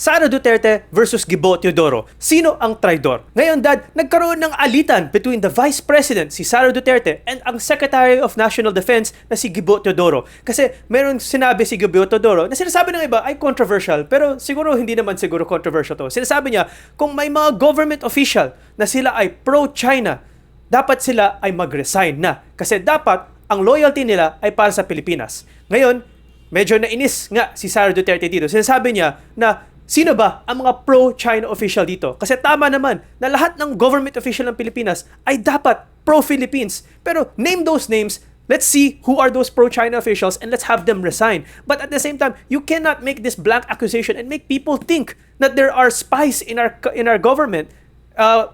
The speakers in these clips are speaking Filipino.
Sara Duterte versus Gibo Teodoro. Sino ang traidor? Ngayon, Dad, nagkaroon ng alitan between the Vice President, si Sara Duterte, and ang Secretary of National Defense na si Gibo Teodoro. Kasi meron sinabi si Gibo Teodoro na sinasabi ng iba ay controversial, pero siguro hindi naman siguro controversial to. Sinasabi niya, kung may mga government official na sila ay pro-China, dapat sila ay mag-resign na. Kasi dapat ang loyalty nila ay para sa Pilipinas. Ngayon, medyo nainis nga si Sara Duterte dito. Sinasabi niya na sino ba ang mga pro-China official dito? Kasi tama naman na lahat ng government official ng Pilipinas ay dapat pro-Philippines. Pero name those names, let's see who are those pro-China officials and let's have them resign. But at the same time, you cannot make this blank accusation and make people think that there are spies in our government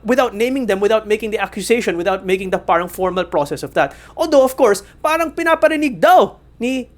without naming them, without making the accusation, without making the parang formal process of that. Although, of course, parang pinaparinig daw ni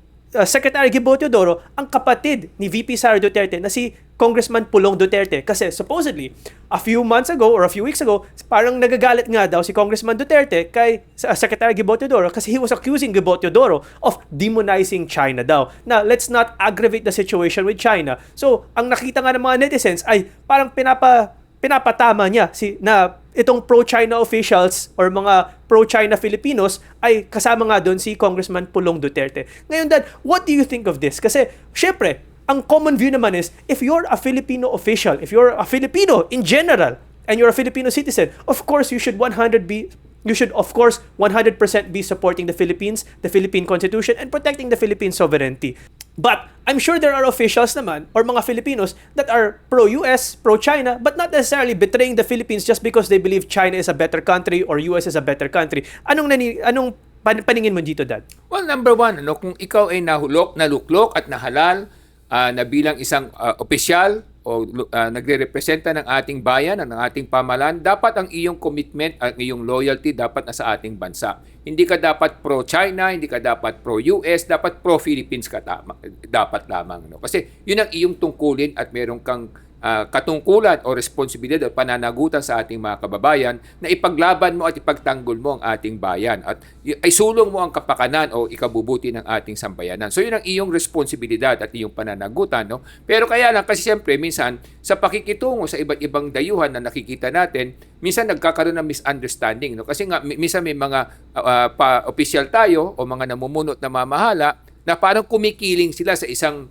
Secretary Gibo Teodoro ang kapatid ni VP Sara Duterte na si Congressman Pulong Duterte. Kasi supposedly, a few months ago or a few weeks ago, parang nagagalit nga daw si Congressman Duterte kay Secretary Gibo Teodoro kasi he was accusing Gibo Teodoro of demonizing China daw. Now, let's not aggravate the situation with China. So, ang nakita nga ng mga netizens ay parang pinapatama niya na itong pro-China officials or mga pro-China Filipinos ay kasama nga doon si Congressman Pulong Duterte. Ngayon, Dad, what do you think of this? Kasi, syempre, ang common view naman is, if you're a Filipino official, if you're a Filipino in general, and you're a Filipino citizen, of course, you should of course 100% be supporting the Philippines, the Philippine Constitution, and protecting the Philippine sovereignty. But I'm sure there are officials naman or mga Filipinos that are pro-US, pro-China, but not necessarily betraying the Philippines just because they believe China is a better country or US is a better country. Anong paningin mo dito, Dad? Well, number one, kung ikaw ay naluklok at nahalal na bilang isang opisyal o nagre-representa ng ating bayan, ng ating pamahalaan, dapat ang iyong commitment at iyong loyalty dapat na sa ating bansa. Hindi ka dapat pro-China, hindi ka dapat pro-US, dapat pro-Philippines ka dapat lamang. Kasi yun ang iyong tungkulin at meron kang katungkulan o responsibilidad o pananagutan sa ating mga kababayan na ipaglaban mo at ipagtanggol mo ang ating bayan at ay sulong mo ang kapakanan o ikabubuti ng ating sambayanan. So yun ang iyong responsibilidad at iyong pananagutan. No? Pero kaya lang kasi siyempre minsan sa pakikitungo sa iba't ibang dayuhan na nakikita natin, minsan nagkakaroon ng misunderstanding. No? Kasi nga minsan may mga opisyal tayo o mga namumunot na mamahala na parang kumikiling sila sa isang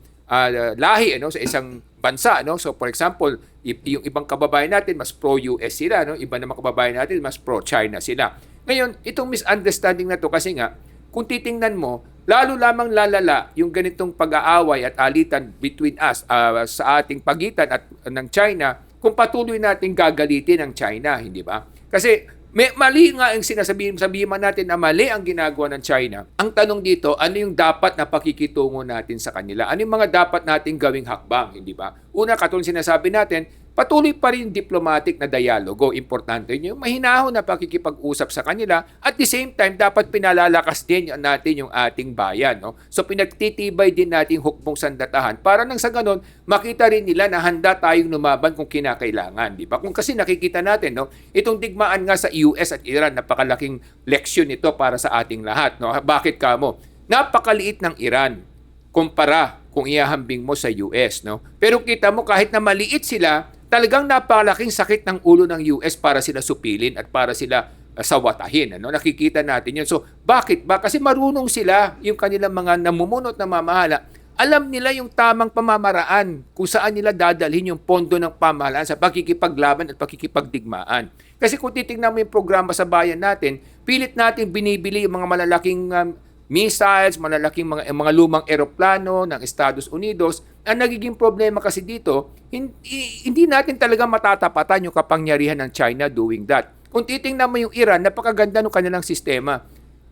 lahi, sa isang bansa, So for example, yung ibang kababayan natin mas pro-US sila, Iba naman kababayan natin mas pro-China sila. Ngayon, itong misunderstanding na to kasi nga kung titingnan mo, lalo lamang lalala yung ganitong pag-aaway at alitan between us sa ating pagitan at ng China kung patuloy nating gagalitin ang China, hindi ba? Kasi mali nga ang sabihin man natin na mali ang ginagawa ng China. Ang tanong dito, ano yung dapat na pakikitungo natin sa kanila? Ano yung mga dapat nating gawing hakbang, hindi ba? Una, katulad sinasabi natin, patuloy pa rin diplomatic na dialogo. Importante yun yung mahinahon na pakikipag-usap sa kanila. At the same time, dapat pinalalakas din natin yung ating bayan. So pinagtitibay din natin hukbong sandatahan para nang sa ganon, makita rin nila na handa tayong lumaban kung kinakailangan. Di ba? Kung kasi nakikita natin, itong digmaan nga sa US at Iran, napakalaking leksyon ito para sa ating lahat. Bakit kamo? Napakaliit ng Iran kumpara kung ihahambing mo sa US. Pero kita mo kahit na maliit sila, talagang napakalaking sakit ng ulo ng US para sila supilin at para sila sawatahin. Nakikita natin yun. So, bakit ba? Kasi marunong sila, yung kanilang mga namumunot na mamahala, alam nila yung tamang pamamaraan kung saan nila dadalhin yung pondo ng pamahalaan sa pakikipaglaban at pakikipagdigmaan. Kasi kung titignan mo yung programa sa bayan natin, pilit natin binibili yung mga malalaking missiles, malalaking mga lumang eroplano ng Estados Unidos. Ang nagiging problema kasi dito, hindi natin talaga matatapatan yung kapangyarihan ng China doing that. Kung titingnan mo yung Iran, napakaganda ng kanilang sistema.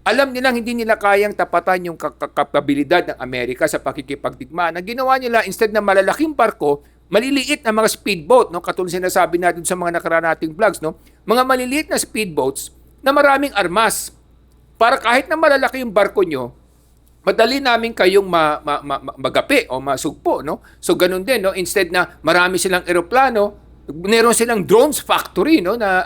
Alam nilang hindi nila kayang tapatan yung kapabilidad ng Amerika sa pakikipagdigmaan. Ang ginawa nila, instead na malalaking barko, maliliit na mga speedboat, katulad sinasabi natin sa mga nakaraan nating vlogs, mga maliliit na speedboats na maraming armas. Para kahit na malalaki yung barko nyo, madali namin kayong magapi o masugpo. So ganun din, instead na marami silang eroplano, meron silang drones factory, na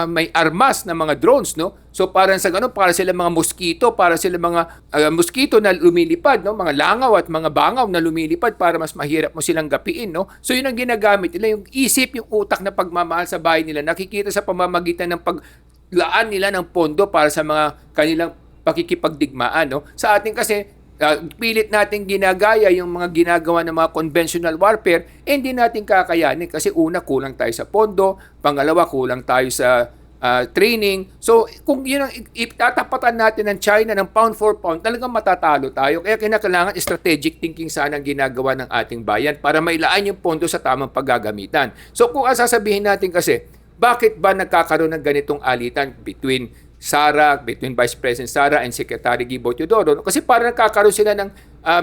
may armas na mga drones. So parang sa ganun, para sila mga mosquito, para sila mga mosquito na lumilipad, no? Mga langaw at mga bangaw na lumilipad para mas mahirap mo silang gapiin, no? So yun ang ginagamit nila, yung isip, yung utak na pagmamahal sa bahay nila, nakikita sa pamamagitan ng paglaan nila ng pondo para sa mga kanilang pakikipagdigmaan, no? Sa atin kasi pilit natin ginagaya yung mga ginagawa ng mga conventional warfare, hindi natin kakayanin kasi una, kulang tayo sa pondo, pangalawa, kulang tayo sa training. So, kung yun ang itatapatan natin ng China ng pound for pound, talagang matatalo tayo. Kaya kinakailangan strategic thinking sana ang ginagawa ng ating bayan para mailaan yung pondo sa tamang paggagamitan. So, kung sasabihin natin kasi, bakit ba nagkakaroon ng ganitong alitan between Vice President Sara and Secretary Gibo Teodoro? Kasi parang nagkakaroon sila ng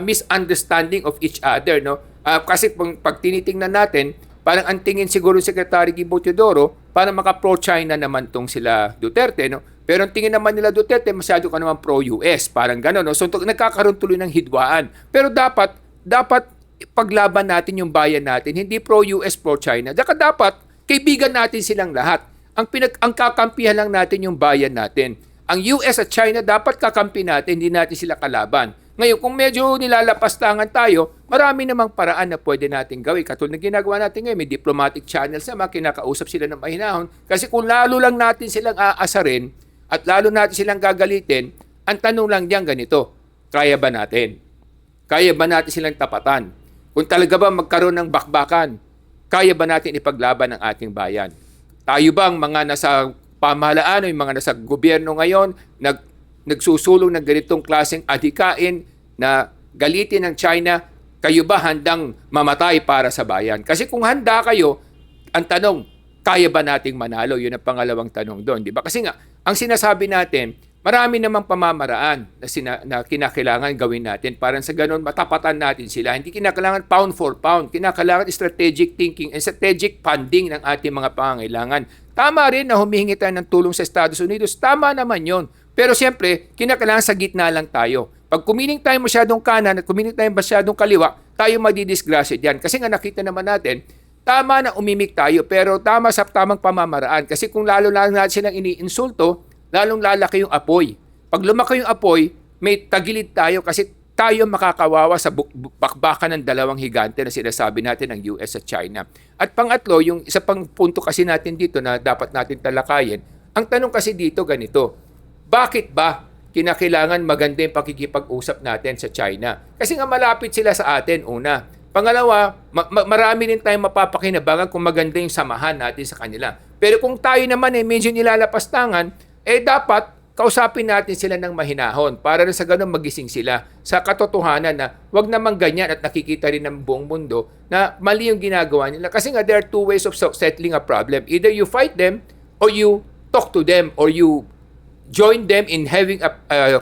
misunderstanding of each other, no? Kasi pag tinitingnan natin, parang ang tingin siguro ni Secretary Gibo Teodoro, parang maka-pro-China naman tong sila Duterte, no? Pero ang tingin naman nila Duterte, masyado ka naman pro-US, parang gano'n, no? So nagkakaroon tuloy ng hidwaan. Pero dapat paglaban natin yung bayan natin, hindi pro-US, pro-China. Dapat kaibigan natin silang lahat. Ang kakampihan lang natin yung bayan natin. Ang US at China dapat kakampi natin, hindi natin sila kalaban. Ngayon, kung medyo nilalapastangan tayo, marami namang paraan na pwede natin gawin. Katulad ng ginagawa natin ngayon, may diplomatic channels naman, kinakausap sila ng mahinahon. Kasi kung lalo lang natin silang aasarin at lalo natin silang gagalitin, ang tanong lang diyan ganito, kaya ba natin? Kaya ba natin silang tapatan? Kung talaga ba magkaroon ng bakbakan, kaya ba natin ipaglaban ang ating bayan? Tayo bang mga nasa pamahalaan o yung mga nasa gobyerno ngayon nagsusulong ng ganitong klaseng adhikain na galitin ng China, kayo ba handang mamatay para sa bayan? Kasi kung handa kayo, ang tanong, kaya ba nating manalo? Yun ang pangalawang tanong doon, di ba? Kasi nga, ang sinasabi natin, marami namang pamamaraan na kinakailangan gawin natin para sa ganun matapatan natin sila. Hindi kinakailangan pound for pound. Kinakailangan strategic thinking and strategic funding ng ating mga pangangailangan. Tama rin na humihingi tayo ng tulong sa Estados Unidos. Tama naman yon. Pero siyempre, kinakailangan sa gitna lang tayo. Pag kumiling tayo masyadong kanan at kumiling tayo masyadong kaliwa, tayo madidisgrasya diyan. Kasi nga nakita naman natin, tama na umimik tayo pero tama sa tamang pamamaraan. Kasi kung lalo natin silang iniinsulto, lalong lalaki yung apoy. Pag lumaki yung apoy, may tagilid tayo kasi tayo makakawawa sa bakbakan ng dalawang higante na sinasabi natin ng US at China. At pangatlo, yung isa pang punto kasi natin dito na dapat natin talakayin, ang tanong kasi dito ganito, bakit ba kinakailangan maganda yung pakikipag-usap natin sa China? Kasi nga malapit sila sa atin, una. Pangalawa, marami din tayong mapapakinabangan kung maganda yung samahan natin sa kanila. Pero kung tayo naman medyo nilalapastangan, dapat kausapin natin sila ng mahinahon para sa ganun magising sila sa katotohanan na wag namang ganyan at nakikita rin ng buong mundo na mali yung ginagawa nila. Kasi nga there are two ways of settling a problem. Either you fight them or you talk to them or you join them in having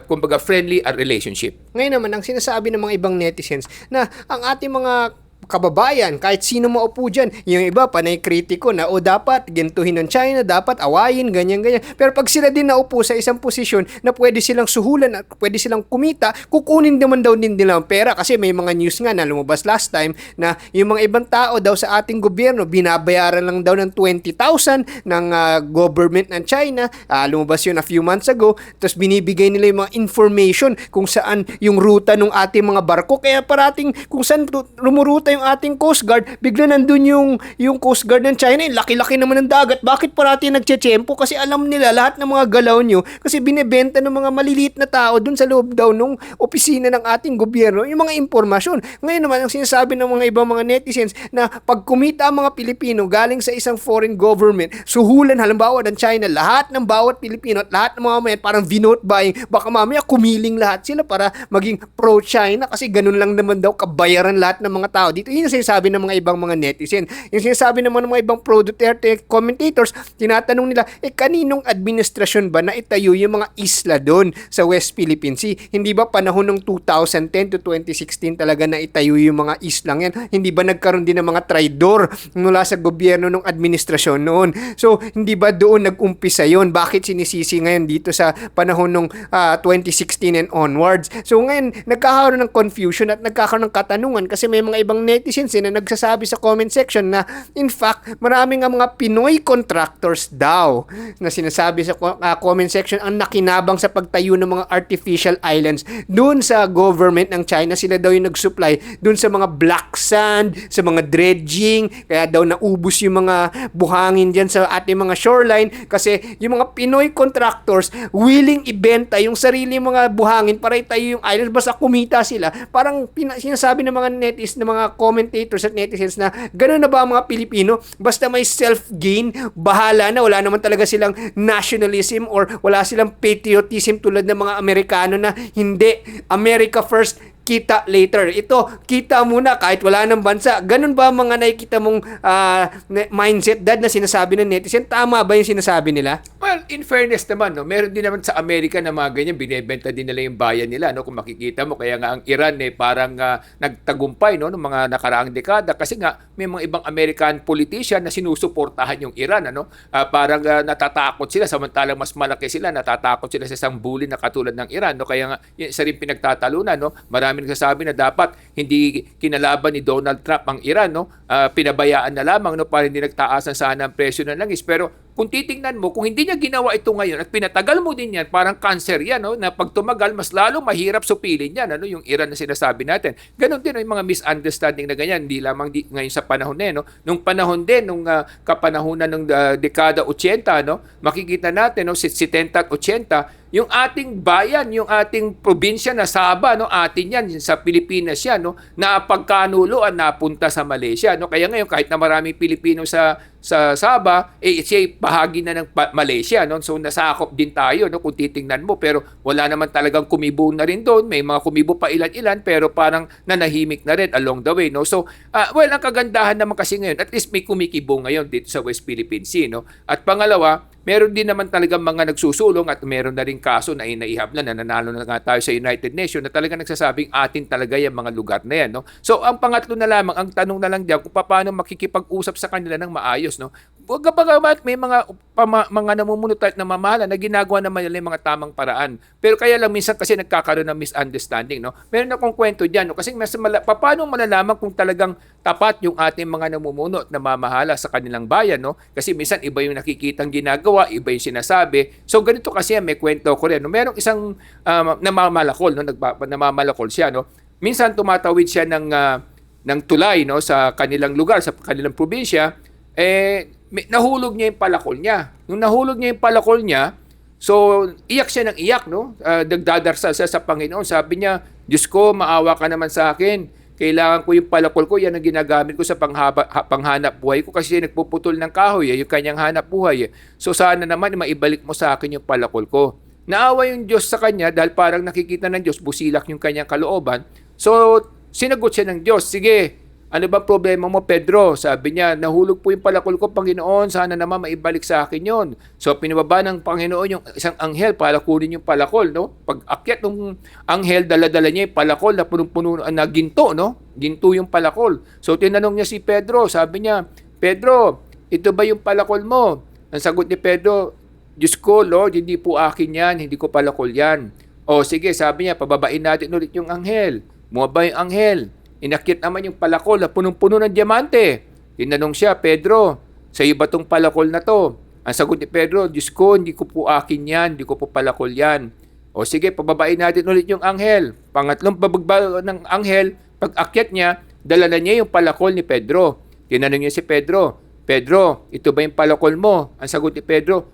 kumbaga friendly relationship. Ngayon naman, ang sinasabi ng mga ibang netizens na ang ating mga kababayan, kahit sino maupo dyan, yung iba panay kritiko na dapat gintuhin ng China, dapat awayin, ganyan-ganyan. Pero pag sila din naupo sa isang posisyon na pwede silang suhulan at pwede silang kumita, kukunin naman daw din nila ang pera kasi may mga news nga na lumabas last time na yung mga ibang tao daw sa ating gobyerno, binabayaran lang daw ng 20,000 ng government ng China. Lumabas yun a few months ago. Tapos binibigay nila yung mga information kung saan yung ruta ng ating mga barko. Kaya parating kung saan rumuruta yung ating Coast Guard, bigla nandun yung Coast Guard ng China, laki-laki naman ng dagat. Bakit parati nagtsetsempo? Kasi alam nila lahat ng mga galaw nyo, kasi binebenta ng mga maliliit na tao dun sa loob daw nung opisina ng ating gobyerno, yung mga impormasyon. Ngayon naman, ang sinasabi ng mga ibang mga netizens na pag kumita ang mga Pilipino galing sa isang foreign government, suhulan halimbawa ng China, lahat ng bawat Pilipino at lahat ng mga mayan, parang vinote buying, baka mamaya kumiling lahat sila para maging pro-China kasi ganun lang naman daw kabayaran lahat ng mga tao dito. Yun yung sinasabi ng mga ibang mga netizen. Yung sinasabi naman ng mga ibang pro-Duterte commentators, tinatanong nila, kaninong administrasyon ba na itayo yung mga isla doon sa West Philippine Sea? Hindi ba panahon ng 2010 to 2016 talaga na itayo yung mga islang yan? Hindi ba nagkaroon din ng mga traidor mula sa gobyerno ng administrasyon noon? So, hindi ba doon nag-umpisa yon? Bakit sinisisi ngayon dito sa panahon ng 2016 and onwards? So, ngayon, nagkakaroon ng confusion at nagkakaroon ng katanungan kasi may mga ibang netizens na nagsasabi sa comment section na in fact, marami nga mga Pinoy contractors daw na sinasabi sa comment section ang nakinabang sa pagtayo ng mga artificial islands dun sa government ng China. Sila daw yung nag-supply dun sa mga black sand, sa mga dredging, kaya daw naubos yung mga buhangin dyan sa ating mga shoreline kasi yung mga Pinoy contractors willing ibenta yung sarili mga buhangin para itayo yung islands basta kumita sila. Parang sinasabi ng mga ng mga commentators at netizens na gano'n na ba ang mga Pilipino? Basta may self-gain, bahala na. Wala naman talaga silang nationalism or wala silang patriotism tulad ng mga Amerikano na hindi, America first, kita later. Ito, kita muna kahit wala ng bansa. Ganun ba mga nakikita mong mindset, Dad, na sinasabi ng netizen? Tama ba yung sinasabi nila? Well, in fairness naman, no, meron din naman sa Amerika na mga ganyan, binebenta din nila yung bayan nila, no, kung makikita mo. Kaya nga ang Iran parang nagtagumpay, no, ng mga nakaraang dekada kasi nga may mga ibang American politician na sinusuportahan yung Iran, ano? Parang natatakot sila samantalang mas malaki sila, natatakot sila sa isang bully na katulad ng Iran, no? Kaya nga isa rin pinagtatalunan, no? Marami nagsasabi na dapat hindi kinalaban ni Donald Trump ang Iran, no? Pinabayaan na lamang, no, para hindi nagtaasan sana ang presyo ng langis. Pero kung titingnan mo, kung hindi niya ginawa ito ngayon at pinatagal mo din yan, parang cancer yan, no? Na pag tumagal, mas lalo mahirap supilin yan, ano? Yung Iran na sinasabi natin. Ganon din, no? Yung mga misunderstanding na ganyan, hindi lamang ngayon sa panahon na, no? Nung panahon din, nung kapanahunan ng dekada 80, no? Makikita natin, no? 70 at 80, yung ating bayan, yung ating probinsya na Sabah, no, atin yan, sa Pilipinas yan, no, na pagkanuloan napunta sa Malaysia, no. Kaya ngayon kahit na maraming Pilipino sa Sabah, siya bahagi na ng Malaysia, no. So nasakop din tayo, no, kung titingnan mo, pero wala naman talagang kumibo na rin doon. May mga kumibo pa ilan-ilan pero parang nanahimik na rin along the way, no. So well, ang kagandahan naman kasi ngayon, at least may kumikibo ngayon dito sa West Philippine Sea, no. At pangalawa, meron din naman talagang mga nagsusulong at meron na rin kaso na inaihab na nanalo na nga tayo sa United Nations na talagang nagsasabing atin talaga yung mga lugar na yan, no? So, ang pangatlo na lamang, ang tanong na lang diyan kung paano makikipag-usap sa kanila ng maayos, no? Kapag may mga namumuno tayo na mamahala na ginagawa naman nila yung mga tamang paraan. Pero kaya lang minsan kasi nagkakaroon ng misunderstanding, no? Meron akong kwento diyan, no? Kasi paano malalaman kung talagang tapat yung ating mga namumuno at namamahala sa kanilang bayan, no? Kasi minsan iba yung nakikitang ginagawa, iba yung sinasabi. So ganito kasi may kwento ko rin, no? Merong isang namamalakol, no? Namamalakol siya, no? Minsan tumatawid siya ng tulay, no, sa kanilang lugar, sa kanilang probinsya, nahulog niya yung palakol niya. Nung nahulog niya yung palakol niya, so iyak siya ng iyak, no? Nagdadarsal siya sa Panginoon. Sabi niya, Diyos ko, maawa ka naman sa akin. Kailangan ko yung palakol ko, yan ang ginagamit ko sa panghanap buhay ko kasi nagpuputol ng kahoy, yung kanyang hanap buhay. So sana naman maibalik mo sa akin yung palakol ko. Naawa yung Diyos sa kanya dahil parang nakikita ng Diyos, busilak yung kanyang kalooban. So sinagot siya ng Diyos, sige, ano ba problema mo, Pedro? Sabi niya, nahulog po yung palakol ko, Panginoon, sana naman maibalik sa akin yon. So, pinababa ng Panginoon yung isang anghel para kunin yung palakol, no? Pag akyat ng anghel, dala-dala niya yung palakol na punong-puno na ginto, no? Ginto yung palakol. So, tinanong niya si Pedro, sabi niya, Pedro, ito ba yung palakol mo? Ang sagot ni Pedro, Diyos ko, Lord, hindi po akin yan, hindi ko palakol yan. O, sige, sabi niya, pababain natin ulit yung anghel. Bumaba yung anghel. Inakyat naman yung palakol na punong-puno ng diamante. Tinanong siya, Pedro, sa iyo ba tong palakol na to? Ang sagot ni Pedro, Diyos ko, hindi ko po akin yan, hindi ko po palakol yan. O sige, pababain natin ulit yung anghel. Pangatlong pabagba ng anghel, pag akyat niya, dala na niya yung palakol ni Pedro. Tinanong niya si Pedro, Pedro, ito ba yung palakol mo? Ang sagot ni Pedro,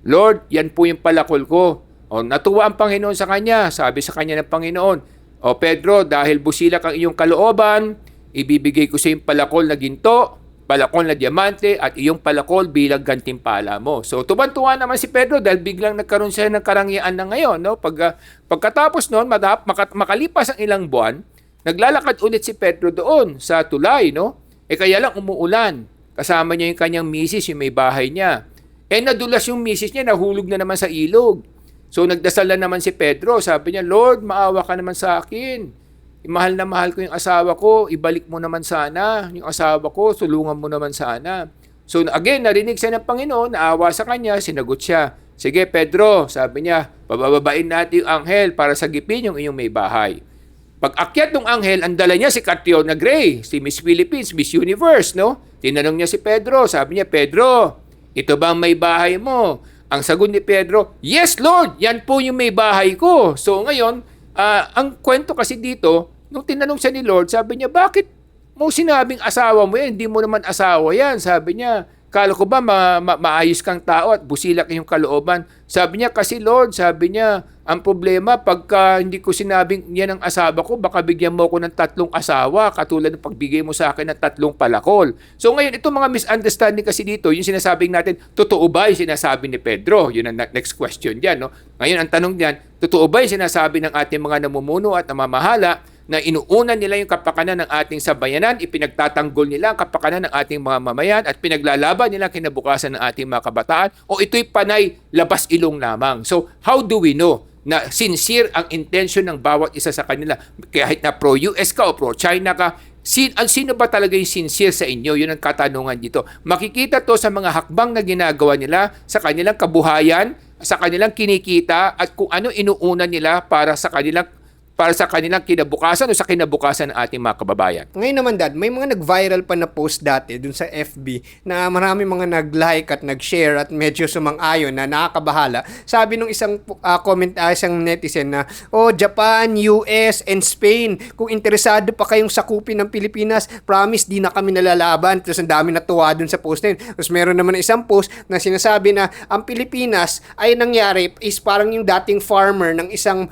Lord, yan po yung palakol ko. O natuwa ang Panginoon sa kanya. Sabi sa kanya ng Panginoon, O Pedro, dahil busilak ang iyong kalooban, ibibigay ko sa iyong palakol na ginto, palakol na diamante, at iyong palakol bilang gantimpala mo. So, tuwan-tuwa naman si Pedro dahil biglang nagkaroon siya ng karangyaan na ngayon. No? Pagkatapos noon, makalipas ang ilang buwan, naglalakad ulit si Pedro doon sa tulay. No? Kaya lang umuulan. Kasama niya yung kanyang misis, yung may bahay niya. Nadulas yung misis niya, nahulog na naman sa ilog. So nagdasal na naman si Pedro, sabi niya, Lord, maawa ka naman sa akin. Mahal na mahal ko yung asawa ko, ibalik mo naman sana. Yung asawa ko, tulungan mo naman sana. So again, narinig siya ng Panginoon, naawa sa kanya, sinagot siya. Sige Pedro, sabi niya, pabababain natin yung anghel para sagipin yung iyong may bahay. Pag akyat ng anghel, ang dala niya si Catriona Gray, si Miss Philippines, Miss Universe, no? Tinanong niya si Pedro, sabi niya, Pedro, ito ba ang may bahay mo? Ang sagot ni Pedro, yes Lord, yan po yung may bahay ko. So ngayon, ang kwento kasi dito, nung tinanong siya ni Lord, sabi niya, bakit mo sinabing asawa mo yan? Hindi mo naman asawa yan. Sabi niya, kala ko ba maayos kang tao at busilak yung kalooban? Sabi niya, kasi Lord, sabi niya, ang problema, pagka hindi ko sinabing yan ang asawa ko, baka bigyan mo ako ng 3 asawa, katulad ng pagbigay mo sa akin ng 3 palakol. So ngayon, itong mga misunderstanding kasi dito, yung sinasabing natin, totoo ba yung sinasabi ni Pedro? Yun ang next question dyan. No? Ngayon, ang tanong dyan, totoo ba yung sinasabi ng ating mga namumuno at namamahala na inuuna nila yung kapakanan ng ating sabayanan, ipinagtatanggol nila ang kapakanan ng ating mga mamayan at pinaglalaban nila kinabukasan ng ating mga kabataan, o ito'y panay labas ilong lamang? So, how do we know na sincere ang intention ng bawat isa sa kanila? Kahit na pro-US ka o pro-China ka, sino ba talaga yung sincere sa inyo? Yun ang katanungan dito. Makikita to sa mga hakbang na ginagawa nila sa kanilang kabuhayan, sa kanilang kinikita, at kung ano inuuna nila para sa kanilang kinabukasan o sa kinabukasan ng ating mga kababayan. Ngayon naman, Dad, may mga nag-viral pa na post dati dun sa FB na marami mga nag-like at nag-share at medyo sumang-ayon na nakakabahala. Sabi nung isang isang netizen na, Japan, US, and Spain, kung interesado pa kayong sakupin ng Pilipinas, promise di na kami nalalaban. Tapos ang dami natuwa dun sa post na yun. Tapos meron naman isang post na sinasabi na ang Pilipinas ay nangyari is parang yung dating farmer ng isang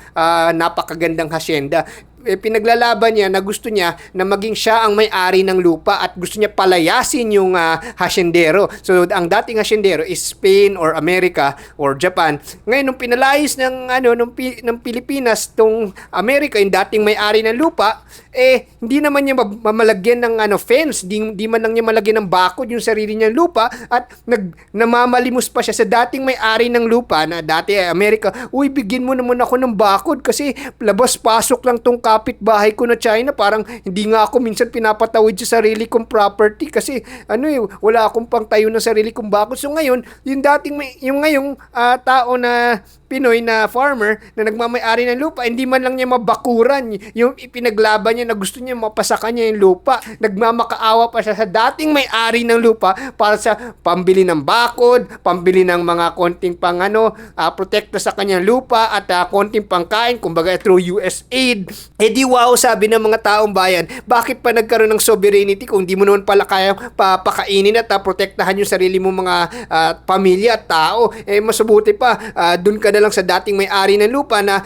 napakagandang hacienda. Pinaglalaban niya na gusto niya na maging siya ang may-ari ng lupa at gusto niya palayasin yung hasyendero. So, ang dating hasyendero is Spain or America or Japan. Ngayon, nung pinalayas ng Pilipinas tong America, yung dating may-ari ng lupa, hindi naman niya mamalagyan ng fence, di man lang niya malagyan ng bakod yung sarili niyang lupa at namamalimos pa siya sa dating may-ari ng lupa na dati America, bigyan mo naman ako ng bakod kasi labas-pasok lang tong kapitbahay ko na China, parang hindi nga ako minsan pinapatawid sa sarili kong property kasi wala akong pangtayo ng sarili kong bakod. So ngayon, yung ngayong tao na Pinoy na farmer na nagmamay-ari ng lupa, hindi man lang niya mabakuran yung ipinaglaban niya na gusto niya mapasaka niya yung lupa. Nagmamakaawa pa siya sa dating may-ari ng lupa para sa pambili ng bakod, pambili ng mga konting protekta sa kanyang lupa at konting pangkain, kumbaga through USAID. Di wow, sabi ng mga taong bayan, bakit pa nagkaroon ng sovereignty kung di mo naman pala kaya papakainin at protektahan yung sarili mo mga pamilya at tao? Masubuti pa, dun ka na lang sa dating may-ari ng lupa na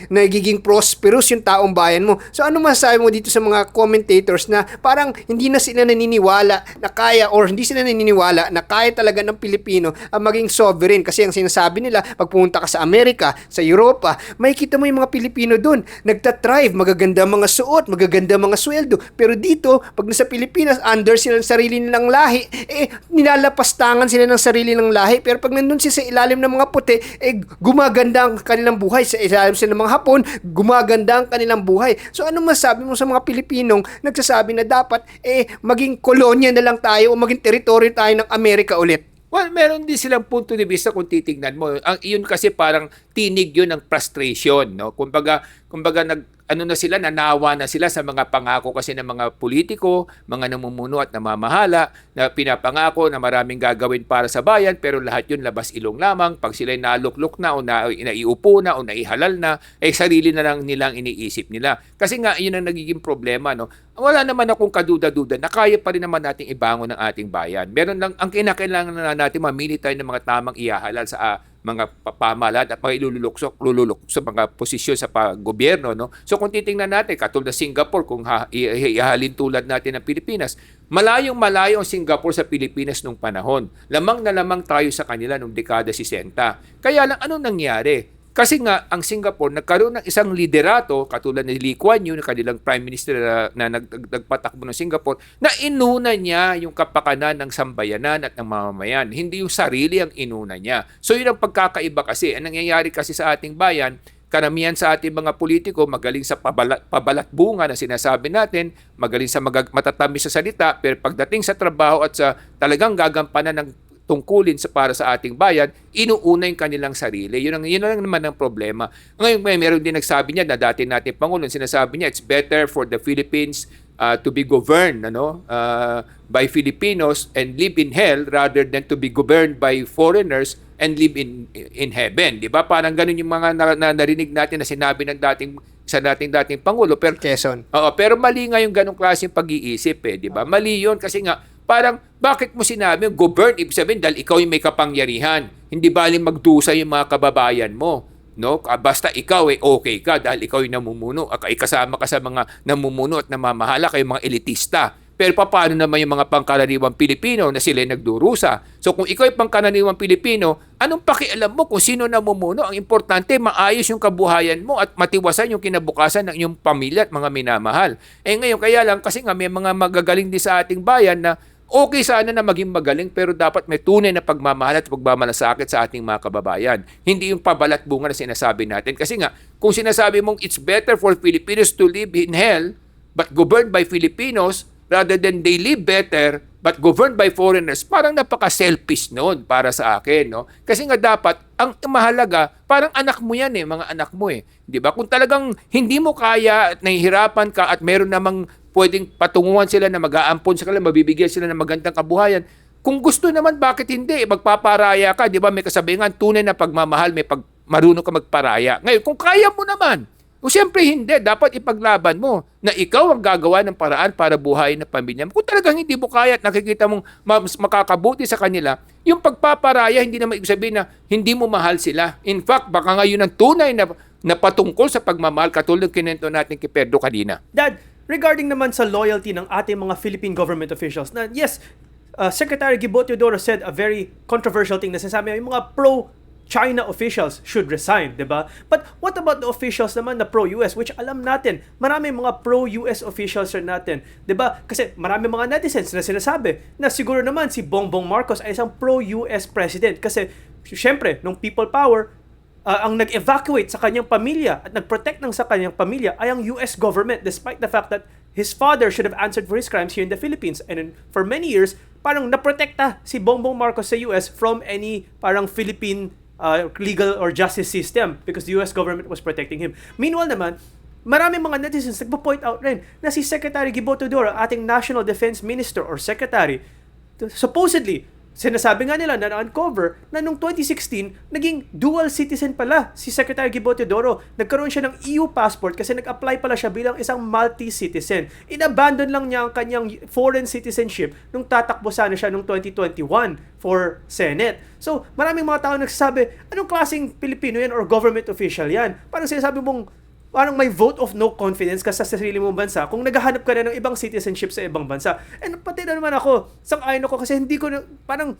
nagiging prosperous yung taong bayan mo. So ano masasabi mo dito sa mga commentators na parang hindi na sila naniniwala na kaya or hindi sila naniniwala na kaya talaga ng Pilipino ang maging sovereign? Kasi ang sinasabi nila, pag pumunta ka sa Amerika, sa Europa, makikita mo yung mga Pilipino dun, nagtatrive, magaganda mga suot, magaganda mga sweldo. Pero dito, pag nasa Pilipinas, under sila ng sarili nilang lahi, nilalapastangan sila ng sarili ng lahi. Pero pag nandun sila sa ilalim ng mga puti, gumaganda ang kanilang buhay. Sa ilalim sila ng mga Hapon, gumaganda ang kanilang buhay. So ano masabi mo sa mga Pilipinong nagsasabi na dapat maging kolonya na lang tayo o maging teritoryo tayo ng Amerika ulit? Well, meron din silang punto de vista kung titignan mo. Iyon kasi parang tinig yun ng frustration, no? Kumbaga nanawa na sila sa mga pangako kasi ng mga politiko, mga namumuno at namamahala na pinapangako na maraming gagawin para sa bayan, pero lahat yun labas ilong lamang. Pag sila'y naluklok na o naiupo na o naihalal na, sarili na lang nilang iniisip nila. Kasi nga, yun ang nagiging problema, no? Wala naman akong kaduda-duda na kaya pa rin naman nating ibangon ng ating bayan. Meron lang, ang kinakailangan na natin, mamili tayo ng mga tamang ihahalal sa mga pamahalaan at mga iluluksok sa mga posisyon sa gobyerno, no? So kung titingnan natin, katulad ng Singapore, kung ihalin tulad natin ng Pilipinas, malayong-malayo ang Singapore sa Pilipinas nung panahon. Lamang na lamang tayo sa kanila nung dekada 60. Kaya lang, anong nangyari? Kasi nga, ang Singapore nagkaroon ng isang liderato, katulad ni Lee Kuan Yew, kanilang prime minister na nagpatakbo ng Singapore, na inuna niya yung kapakanan ng sambayanan at ng mamamayan. Hindi yung sarili ang inuna niya. So yun ang pagkakaiba kasi. Ang nangyayari kasi sa ating bayan, karamihan sa ating mga politiko magaling sa pabalat bunga na sinasabi natin, magaling sa matatamis sa salita, pero pagdating sa trabaho at sa talagang gagampanan ng tungkulin para sa ating bayan, inuuna yung kanilang sarili. Yun lang naman ang problema. Ngayon, meron din nagsabi niya na dati natin Pangulo, sinasabi niya, it's better for the Philippines to be governed by Filipinos and live in hell rather than to be governed by foreigners and live in heaven. Di ba? Parang ganun yung mga narinig natin na sinabi ng dating Pangulo. Pero, Quezon. pero mali nga yung ganung klaseng pag-iisip di ba? Mali yun kasi nga, parang bakit mo sinabi yung govern, ibig sabihin dahil ikaw yung may kapangyarihan. Hindi baling magdusa yung mga kababayan mo. No? Basta ikaw okay ka dahil ikaw yung namumuno. Kasama ka sa mga namumuno at namamahala kayo mga elitista. Pero paano naman yung mga pangkaraniwang Pilipino na sila nagdurusa? So kung ikaw ay pangkaraniwang Pilipino, anong pakialam mo kung sino namumuno? Ang importante, maayos yung kabuhayan mo at matiwasan yung kinabukasan ng iyong pamilya at mga minamahal. Ngayon, kaya lang kasi nga may mga magagaling din sa ating bayan na okay sana na maging magaling pero dapat may tunay na pagmamahal at pagmamalasakit sa ating mga kababayan. Hindi yung pabalat bunga na sinasabi natin. Kasi nga, kung sinasabi mong it's better for Filipinos to live in hell but governed by Filipinos rather than they live better but governed by foreigners, parang napaka-selfish noon para sa akin. No? Kasi nga dapat, ang mahalaga, parang anak mo yan mga anak mo Di ba? Kung talagang hindi mo kaya at nahihirapan ka at meron namang pwedeng patunguhan sila na mag-aampon sa kanila, mabibigyan sila ng magandang kabuhayan. Kung gusto naman, bakit hindi? Magpaparaya ka, di ba? May kasabihan, tunay na pagmamahal, marunong ka magparaya. Ngayon, kung kaya mo naman, o siyempre hindi, dapat ipaglaban mo na ikaw ang gagawa ng paraan para buhayin ng pamilya mo. Kung talagang hindi mo kaya at nakikita mong makakabuti sa kanila, yung pagpaparaya, hindi naman ibig sabihin na hindi mo mahal sila. In fact, baka ngayon ang tunay na patungkol sa pagmamahal, katulad ng kinento natin kay Pedro kanina. Dad, regarding naman sa loyalty ng ating mga Philippine government officials, na yes, Secretary Gibo Teodoro said a very controversial thing na sinasabi yung mga pro-China officials should resign, di ba? But what about the officials naman na pro-US, which alam natin, marami mga pro-US officials rin natin, di ba? Kasi marami mga netizens na sinasabi na siguro naman si Bongbong Marcos ay isang pro-US president kasi syempre, nung people power, ang nag-evacuate sa kanyang pamilya at nag-protect sa kanyang pamilya ay ang US government despite the fact that his father should have answered for his crimes here in the Philippines. And for many years, parang naprotekta si Bongbong Marcos sa US from any parang Philippine legal or justice system because the US government was protecting him. Meanwhile naman, maraming mga netizens nagpo-point out rin na si Secretary Gibo Teodoro, ating National Defense Minister or Secretary, supposedly, sinasabi nga nila na na-uncover na noong 2016, naging dual citizen pala si Secretary Gibo Teodoro. Nagkaroon siya ng EU passport kasi nag-apply pala siya bilang isang multi-citizen. In-abandon lang niya ang kanyang foreign citizenship nung tatakbo sana siya noong 2021 for Senate. So, maraming mga tao nagsasabi, anong klaseng Pilipino yan or government official yan? Parang sinasabi mong, parang may vote of no confidence ka sa sarili mong bansa kung naghahanap ka na ng ibang citizenship sa ibang bansa. And pati na naman ako, sang-ayon ako kasi hindi ko na, parang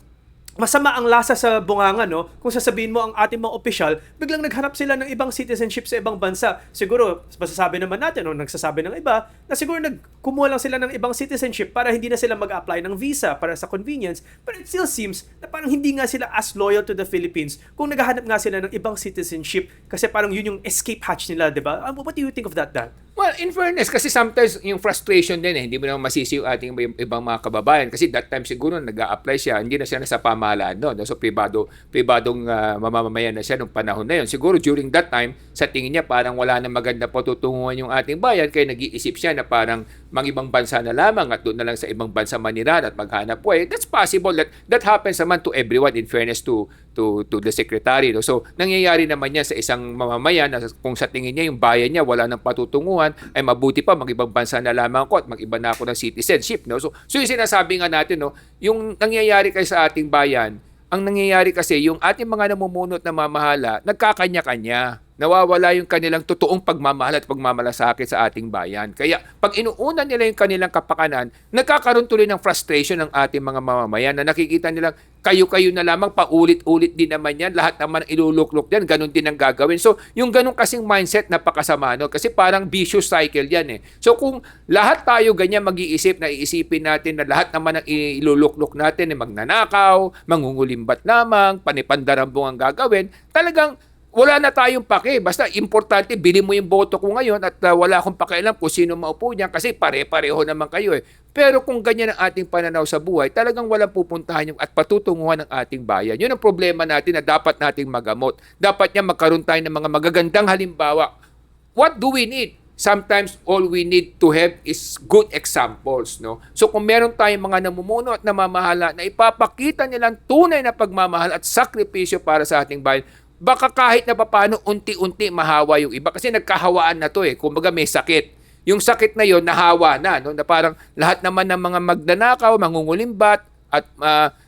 masama ang lasa sa bunganga, no? Kung sasabihin mo ang ating mga opisyal, biglang naghanap sila ng ibang citizenship sa ibang bansa. Siguro, masasabi naman natin, o nagsasabi ng iba, na siguro kumuha lang sila ng ibang citizenship para hindi na sila mag-apply ng visa para sa convenience. But it still seems na parang hindi nga sila as loyal to the Philippines kung naghahanap nga sila ng ibang citizenship kasi parang yun yung escape hatch nila, di ba? What do you think of that, Dan? Well, in fairness, kasi sometimes yung frustration din hindi mo naman masisi yung ating ibang mga kababayan kasi that time siguro nag-a-apply siya, hindi na siya nasa pamahalaan no? So pribadong mamamayan na siya nung panahon na yun. Siguro during that time, sa tingin niya parang wala na maganda patutunguhan yung ating bayan kaya nag-iisip siya na parang ibang bansa na lamang at doon na lang sa ibang bansa manirahan at maghanap buhay. That's possible. That happens naman to everyone in fairness to the secretary. No? So, nangyayari naman niya sa isang mamamayan na kung sa tingin niya yung bayan niya wala nang patutunguhan, ay mabuti pa mag-ibang bansa na lamang ako at mag-iba na ako ng citizenship. No? So yung sinasabi nga natin, no, yung nangyayari kay sa ating bayan, ang nangyayari kasi yung ating mga namumuno at namamahala, nagkakanya-kanya. Nawawala yung kanilang totoong pagmamahal at pagmamalasakit sa ating bayan. Kaya pag inuuna nila yung kanilang kapakanan, nagkakaroon tuloy ng frustration ng ating mga mamamayan na nakikita nilang kayo-kayo na lamang, paulit-ulit din naman yan, lahat naman iluluklok yan, ganun din ang gagawin. So yung ganun kasing mindset napakasama, no? Kasi parang vicious cycle yan So kung lahat tayo ganyan mag-iisip, na iisipin natin na lahat naman ang iluluklok natin ay magnanakaw, mangungulimbat lamang, panipandarambong ang gagawin, talagang wala na tayong pake. Basta importante, bili mo yung boto ko ngayon at wala akong pakialam kung sino maupo niyan kasi pare-pareho naman kayo eh. Pero kung ganyan ang ating pananaw sa buhay, talagang walang pupuntahan yung at patutunguhan ng ating bayan. Yun ang problema natin na dapat nating magamot. Dapat niya magkaroon tayo ng mga magagandang halimbawa. What do we need? Sometimes all we need to have is good examples, no? So kung meron tayong mga namumuno at namamahala na ipapakita nilang tunay na pagmamahal at sakripisyo para sa ating bayan, baka kahit na papaano unti-unti mahawa yung iba kasi nagkahawaan na to eh. Kumbaga may sakit. Yung sakit na yon nahawa na, no? Na parang lahat naman ng mga magdanakaw, mangungulimbat at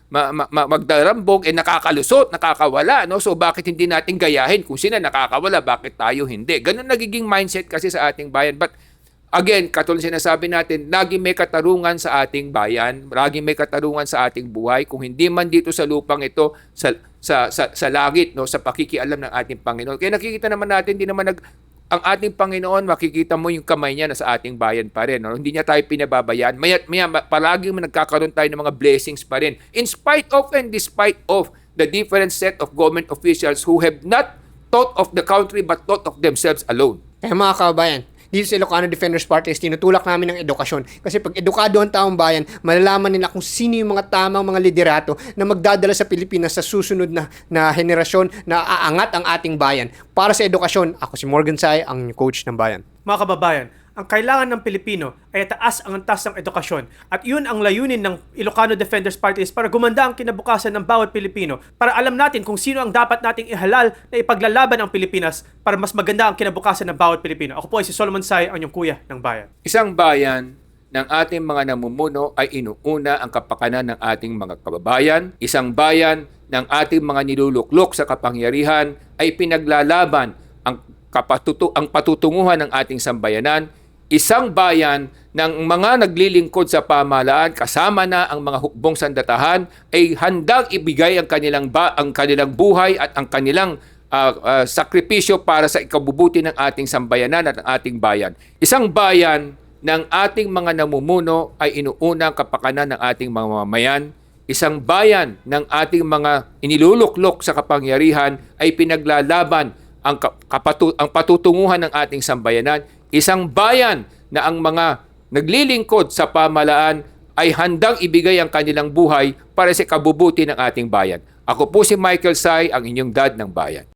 magdarambog nakakalusot, nakakawala, no? So bakit hindi natin gayahin kung sino nakakawala, bakit tayo hindi? Ganun nagiging mindset kasi sa ating bayan. But again, katulad sinasabi natin, lagi may katarungan sa ating bayan, lagi may katarungan sa ating buhay. Kung hindi man dito sa lupang ito, sa langit, no, sa pakikialam ng ating Panginoon. Kaya nakikita naman natin, ang ating Panginoon, makikita mo yung kamay niya na sa ating bayan pa rin. No? Hindi niya tayo pinababayaan. Maya, palaging nagkakaroon tayo ng mga blessings pa rin. In spite of and despite of the different set of government officials who have not thought of the country but thought of themselves alone. Kaya mga kababayan, dito sa Ilocano Defenders Party is tinutulak namin ng edukasyon. Kasi pag edukado ang taong bayan, malalaman nila kung sino yung mga tamang mga liderato na magdadala sa Pilipinas sa susunod na henerasyon na aangat ang ating bayan. Para sa edukasyon, ako si Morgan Sai, ang coach ng bayan. Mga kababayan, ang kailangan ng Pilipino ay taas ang antas ng edukasyon. At yun ang layunin ng Ilocano Defenders Party is para gumanda ang kinabukasan ng bawat Pilipino. Para alam natin kung sino ang dapat nating ihalal na ipaglalaban ang Pilipinas para mas maganda ang kinabukasan ng bawat Pilipino. Ako po ay si Solomon Sai, ang inyong kuya ng bayan. Isang bayan ng ating mga namumuno ay inuuna ang kapakanan ng ating mga kababayan. Isang bayan ng ating mga niluluklok sa kapangyarihan ay pinaglalaban ang patutunguhan ng ating sambayanan. Isang bayan ng mga naglilingkod sa pamahalaan kasama na ang mga hukbong sandatahan ay handang ibigay ang kanilang buhay at ang kanilang sakripisyo para sa ikabubuti ng ating sambayanan at ng ating bayan. Isang bayan ng ating mga namumuno ay inuuna ang kapakanan ng ating mga mamamayan. Isang bayan ng ating mga iniluluklok sa kapangyarihan ay pinaglalaban ang patutunguhan ng ating sambayanan. Isang bayan na ang mga naglilingkod sa pamahalaan ay handang ibigay ang kanilang buhay para sa kabubuti ng ating bayan. Ako po si Michael Sai, ang inyong dad ng bayan.